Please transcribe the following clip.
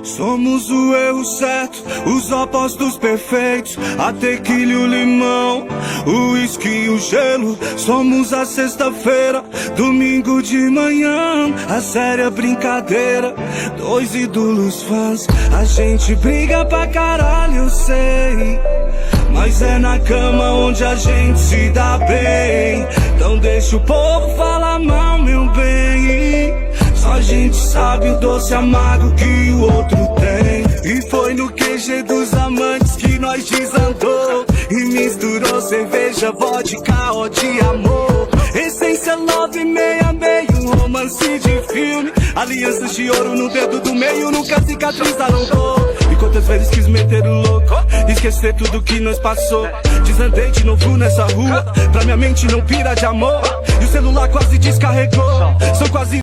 Somos o erro certo, os opostos perfeitos. A tequila e o limão, o uísque e o gelo. Somos a sexta-feira, domingo de manhã. A séria brincadeira, dois ídolos fãs. A gente briga pra caralho, eu sei, mas é na cama onde a gente se dá bem. Então deixa o povo falar mal, meu bem. Só a gente sabe o doce amargo que o outro tem. E foi no QG dos amantes que nós desandou e misturou cerveja, vodka, ódio e amor. Essência love meia meio, um romance de filme. Alianças de ouro no dedo do meio, nunca cicatrizaram dor. E quantas vezes quis meter o louco, esquecer tudo que nós passou. Desandei de novo nessa rua, pra minha mente não pira de amor. E o celular quase descarregou, são quase